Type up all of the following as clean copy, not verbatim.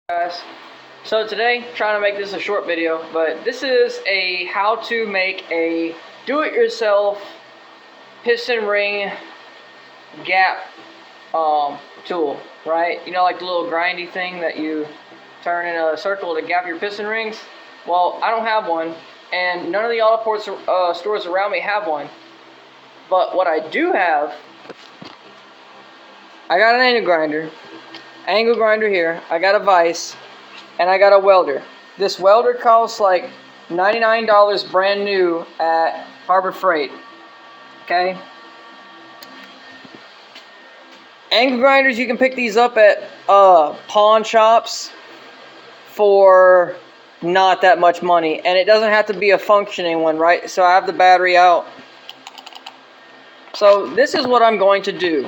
Guys, so today trying to make this a short video, but this is a how to make a do-it-yourself piston ring gap tool, right? You know, like the little grindy thing that you turn in a circle to gap your piston rings. Well, I don't have one, and none of the auto parts stores around me have one. But what I do have, I got an angle grinder here, I got a vise, and I got a welder. This welder costs like $99 brand new at Harbor Freight. Okay? Angle grinders, you can pick these up at pawn shops for not that much money, and it doesn't have to be a functioning one, right? So I have the battery out. So this is what I'm going to do.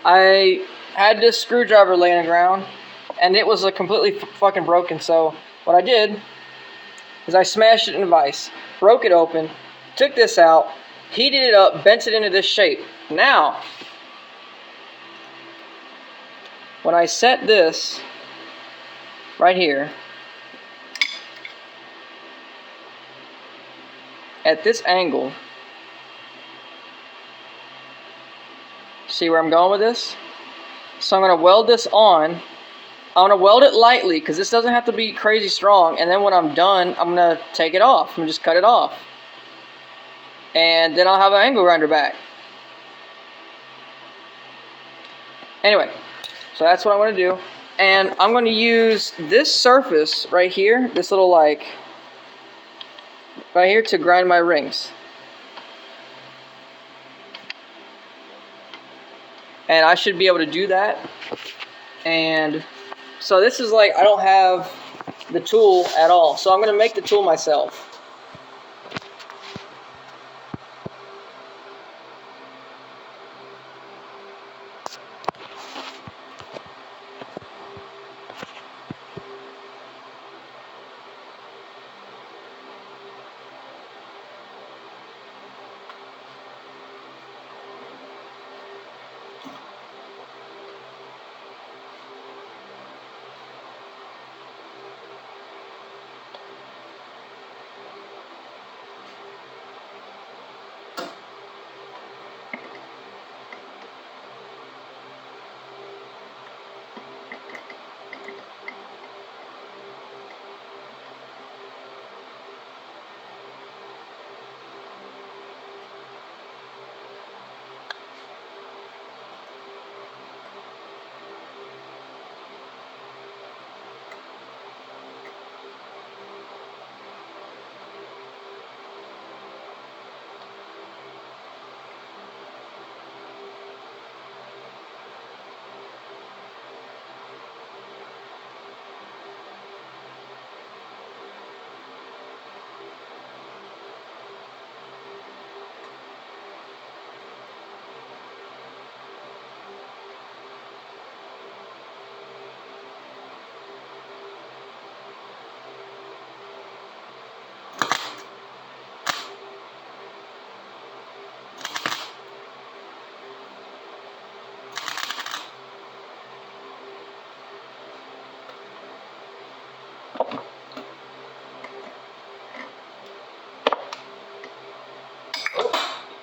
I had this screwdriver laying on the ground, and it was completely fucking broken. So what I did is I smashed it in a vise, broke it open, took this out, heated it up, bent it into this shape. Now, when I set this right here at this angle, see where I'm going with this? So I'm going to weld this on. I'm going to weld it lightly because this doesn't have to be crazy strong. And then when I'm done, I'm going to take it off. I'm going to just cut it off. And then I'll have an angle grinder back. Anyway, so that's what I'm going to do. And I'm going to use this surface right here, this little right here, to grind my rings. And I should be able to do that. And so this is like, I don't have the tool at all. So I'm going to make the tool myself.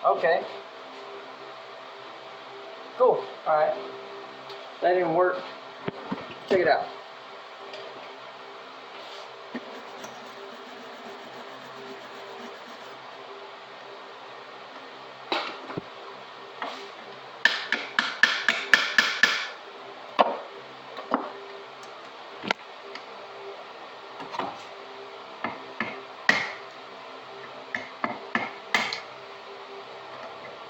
Okay. Cool. Alright. That didn't work. Check it out.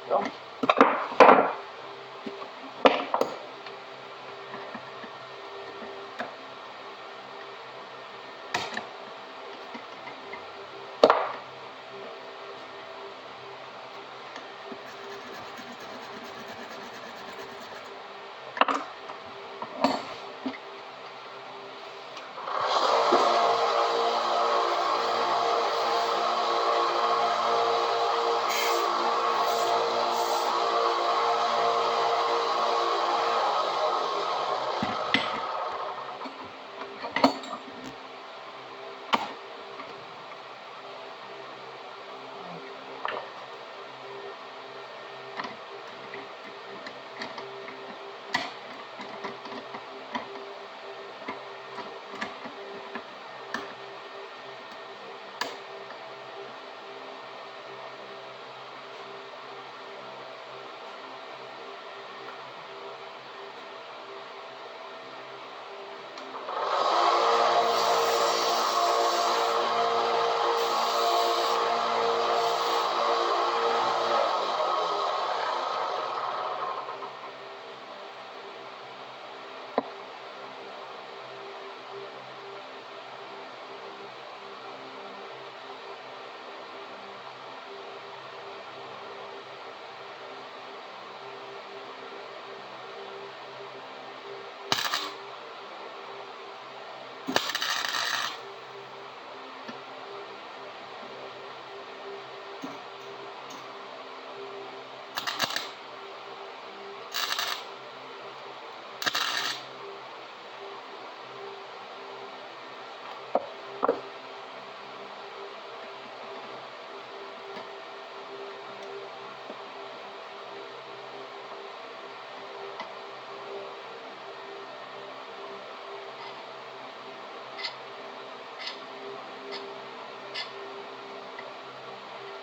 Go.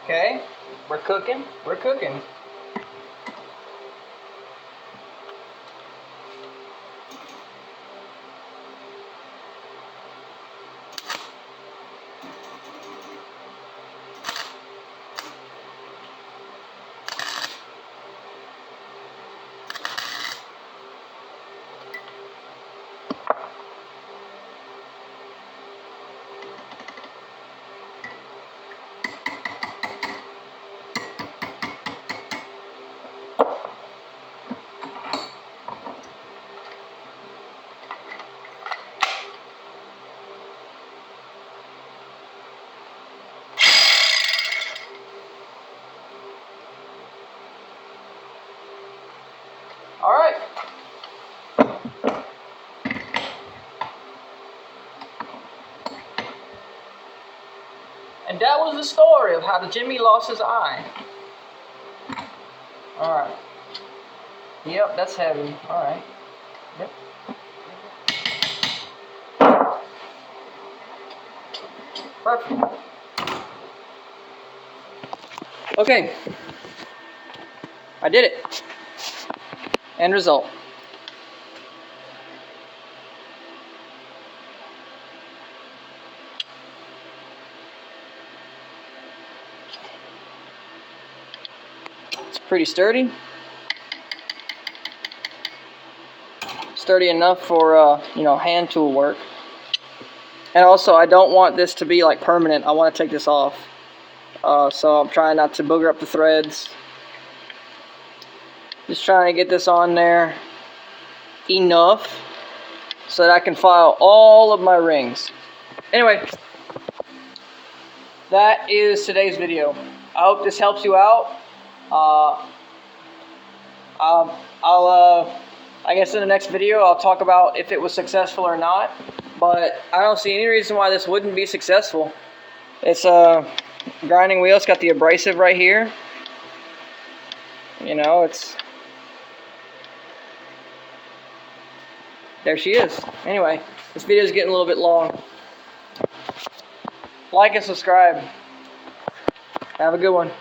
Okay, we're cooking, we're cooking. All right. And that was the story of how the Jimmy lost his eye. All right. Yep, that's heavy. All right. Yep. Perfect. Okay. I did it. End result. It's pretty sturdy. Sturdy enough for hand tool work. And also, I don't want this to be like permanent. I want to take this off. So I'm trying not to booger up the threads. Just trying to get this on there enough so that I can file all of my rings. Anyway, that is today's video. I hope this helps you out. I guess in the next video I'll talk about if it was successful or not. But I don't see any reason why this wouldn't be successful. It's a grinding wheel. It's got the abrasive right here. There she is. Anyway, this video is getting a little bit long. Like and subscribe. Have a good one.